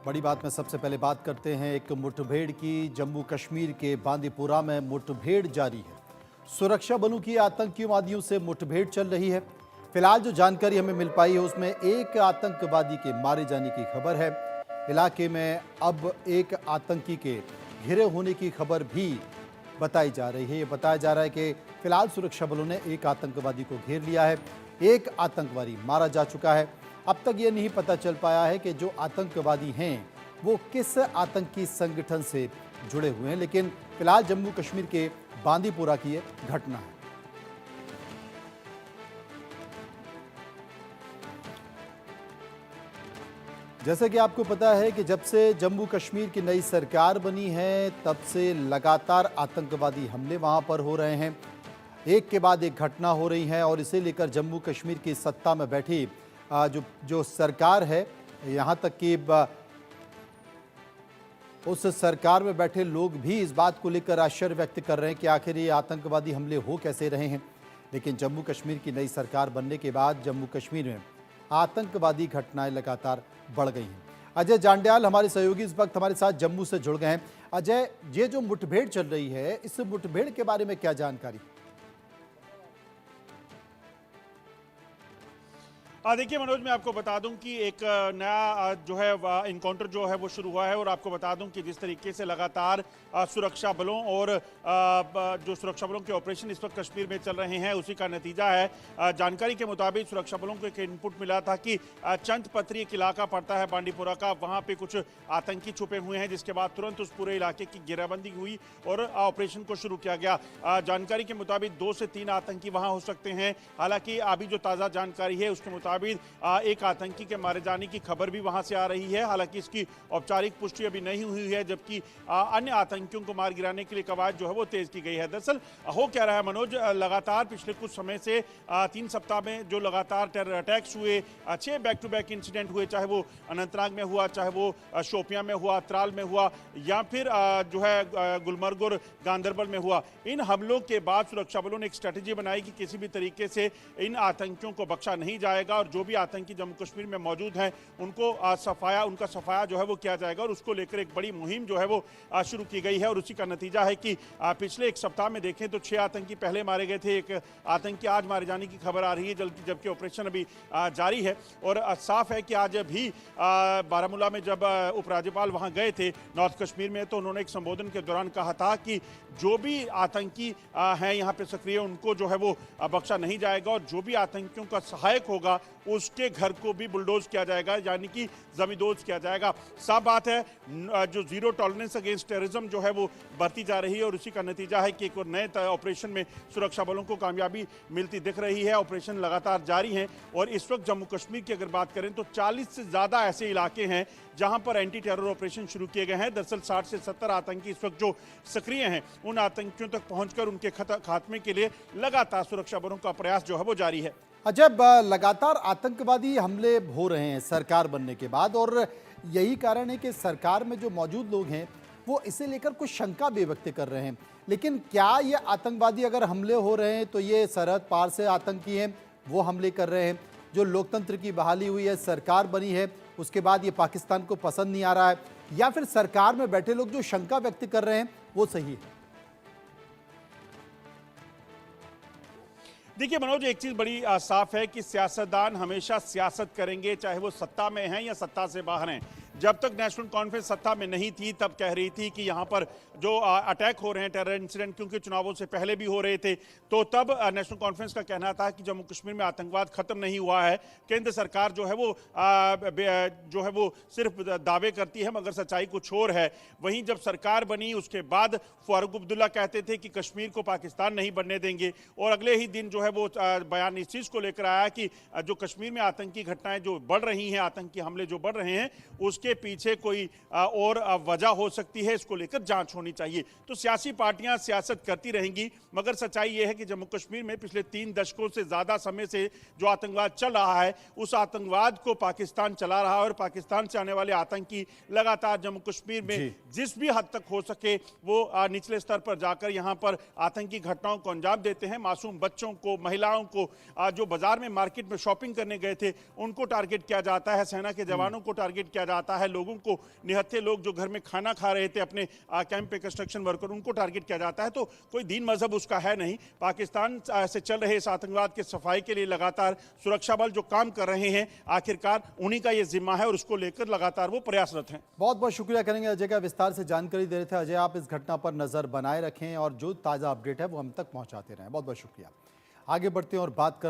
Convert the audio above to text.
बड़ी बात में सबसे पहले बात करते हैं एक मुठभेड़ की। जम्मू कश्मीर के बांदीपुरा में मुठभेड़ जारी है। सुरक्षा बलों की आतंकवादियों से मुठभेड़ चल रही है। फिलहाल जो जानकारी हमें मिल पाई है उसमें एक आतंकवादी के मारे जाने की खबर है। इलाके में अब एक आतंकी के घिरे होने की खबर भी बताई जा रही है। ये बताया जा रहा है कि फिलहाल सुरक्षा बलों ने एक आतंकवादी को घेर लिया है। एक आतंकवादी मारा जा चुका है। अब तक ये नहीं पता चल पाया है कि जो आतंकवादी हैं वो किस आतंकी संगठन से जुड़े हुए हैं, लेकिन फिलहाल जम्मू कश्मीर के बांदीपुरा की ये घटना है। जैसे कि आपको पता है कि जब से जम्मू कश्मीर की नई सरकार बनी है तब से लगातार आतंकवादी हमले वहां पर हो रहे हैं। एक के बाद एक घटना हो रही है और इसे लेकर जम्मू कश्मीर की सत्ता में बैठी जो सरकार है, यहाँ तक कि उस सरकार में बैठे लोग भी इस बात को लेकर आश्चर्य व्यक्त कर रहे हैं कि आखिर ये आतंकवादी हमले हो कैसे रहे हैं। लेकिन जम्मू कश्मीर की नई सरकार बनने के बाद जम्मू कश्मीर में आतंकवादी घटनाएं लगातार बढ़ गई हैं। अजय जांड्याल हमारे सहयोगी इस वक्त हमारे साथ जम्मू से जुड़ गए हैं। अजय, ये जो मुठभेड़ चल रही है, इस मुठभेड़ के बारे में क्या जानकारी? देखिए मनोज, मैं आपको बता दूं कि एक नया जो है इनकाउंटर जो है वो शुरू हुआ है और आपको बता दूं कि जिस तरीके से लगातार सुरक्षा बलों और जो सुरक्षा बलों के ऑपरेशन इस वक्त कश्मीर में चल रहे हैं उसी का नतीजा है। जानकारी के मुताबिक सुरक्षा बलों को एक इनपुट मिला था कि चंद पत्री एक इलाका पड़ता है बांडीपुरा का, वहाँ पे कुछ आतंकी छुपे हुए हैं, जिसके बाद तुरंत उस पूरे इलाके की घेराबंदी हुई और ऑपरेशन को शुरू किया गया। जानकारी के मुताबिक 2 से 3 आतंकी वहाँ हो सकते हैं। हालांकि अभी जो ताज़ा जानकारी है उसके मुताबिक एक आतंकी के मारे जाने की खबर भी वहां से आ रही है। हालांकि इसकी औपचारिक पुष्टि अभी नहीं हुई है, जबकि अन्य आतंकियों को मार गिराने के लिए कवायद जो है वो तेज की गई है। दरअसल हो क्या रहा है मनोज, लगातार पिछले कुछ समय से 3 सप्ताह में जो लगातार टेरर अटैक्स हुए, 6 बैक टू बैक इंसिडेंट हुए, चाहे वो अनंतनाग में हुआ, चाहे वो शोपियां में हुआ, त्राल में हुआ, या फिर जो है गुलमर्ग और गांदरबल में हुआ। इन हमलों के बाद सुरक्षा बलों ने एक स्ट्रेटेजी बनाई कि किसी भी तरीके से इन आतंकियों को बख्शा नहीं जाएगा और जो भी आतंकी जम्मू कश्मीर में मौजूद हैं उनको उनका सफाया जो है वो किया जाएगा और उसको लेकर एक बड़ी मुहिम जो है वो शुरू की गई है। और उसी का नतीजा है कि पिछले एक सप्ताह में देखें तो 6 आतंकी पहले मारे गए थे, एक आतंकी आज मारे जाने की खबर आ रही है, जबकि ऑपरेशन अभी जारी है। और साफ है कि आज भी बारामूला में जब उपराज्यपाल वहां गए थे नॉर्थ कश्मीर में, तो उन्होंने एक संबोधन के दौरान कहा था कि जो भी आतंकी हैं यहाँ पे सक्रिय, उनको जो है वो बख्शा नहीं जाएगा और जो भी आतंकियों का सहायक होगा उसके घर को भी बुलडोज किया जाएगा, यानी कि जमींदोज किया जाएगा। साफ बात है, जो जीरो टॉलरेंस अगेंस्ट टेररिज्म जो है वो बढ़ती जा रही है और उसी का नतीजा है कि एक और नए ऑपरेशन में सुरक्षा बलों को कामयाबी मिलती दिख रही है। ऑपरेशन लगातार जारी है और इस वक्त जम्मू कश्मीर की अगर बात करें तो 40 से ज्यादा ऐसे इलाके हैं जहां पर एंटी टेरर ऑपरेशन शुरू किए गए हैं। दरअसल 60 से 70 आतंकी इस वक्त जो सक्रिय हैं, उन आतंकियों तक पहुंचकर उनके खात्मे के लिए लगातार सुरक्षा बलों का प्रयास जो है वो जारी है। जब लगातार आतंकवादी हमले हो रहे हैं सरकार बनने के बाद, और यही कारण है कि सरकार में जो मौजूद लोग हैं वो इसे लेकर कुछ शंका भी व्यक्त कर रहे हैं। लेकिन क्या ये आतंकवादी अगर हमले हो रहे हैं तो ये सरहद पार से आतंकी हैं, वो हमले कर रहे हैं? जो लोकतंत्र की बहाली हुई है, सरकार बनी है, उसके बाद ये पाकिस्तान को पसंद नहीं आ रहा है, या फिर सरकार में बैठे लोग जो शंका व्यक्त कर रहे हैं वो सही है? देखिए मनोज, एक चीज बड़ी साफ है कि सियासतदान हमेशा सियासत करेंगे, चाहे वो सत्ता में हैं या सत्ता से बाहर हैं। जब तक नेशनल कॉन्फ्रेंस सत्ता में नहीं थी तब कह रही थी कि यहाँ पर जो अटैक हो रहे हैं, टेरर इंसिडेंट, क्योंकि चुनावों से पहले भी हो रहे थे, तो तब नेशनल कॉन्फ्रेंस का कहना था कि जम्मू कश्मीर में आतंकवाद खत्म नहीं हुआ है। केंद्र सरकार जो है वो सिर्फ दावे करती है मगर सच्चाई कुछ और है। वहीं जब सरकार बनी उसके बाद फारूक अब्दुल्ला कहते थे कि कश्मीर को पाकिस्तान नहीं बनने देंगे, और अगले ही दिन जो है वो बयान इस चीज को लेकर आया कि जो कश्मीर में आतंकी घटनाएं जो बढ़ रही हैं, आतंकी हमले जो बढ़ रहे हैं, उसके पीछे कोई और वजह हो सकती है, इसको लेकर जांच होनी चाहिए। तो सियासी पार्टियां सियासत करती रहेंगी, मगर सच्चाई यह है कि जम्मू कश्मीर में पिछले 3 दशकों से ज्यादा समय से जो आतंकवाद चल रहा है, उस आतंकवाद को पाकिस्तान चला रहा है और पाकिस्तान से आने वाले आतंकी लगातार जम्मू कश्मीर में जिस भी हद तक हो सके वो निचले स्तर पर जाकर यहां पर आतंकी घटनाओं को अंजाम देते हैं। मासूम बच्चों को, महिलाओं को, जो बाजार में मार्केट में शॉपिंग करने गए थे उनको टारगेट किया जाता है, सेना के जवानों को टारगेट किया जाता है। है। लोगों को, निहत्थे लोग जो घर में खाना खा रहे थे अपने कैंप पे, कंस्ट्रक्शन वर्कर, उनको टारगेट किया जाता है। तो कोई दीन मजहब उसका है नहीं। पाकिस्तान से चल रहे इस आतंकवाद के सफाई के लिए लगातार सुरक्षा बल जो काम कर रहे हैं, आखिरकार उन्हीं का ये जिम्मा है और उसको लेकर लगातार वो प्रयासरत हैं। बहुत बहुत शुक्रिया करेंगे अजय का, विस्तार से जानकारी दे रहे थे। अजय, आप इस घटना पर नजर बनाए रखें और जो ताज़ा अपडेट है वो हम तक पहुंचाते रहें। बहुत बहुत शुक्रिया। आगे बढ़ते हैं और बात कर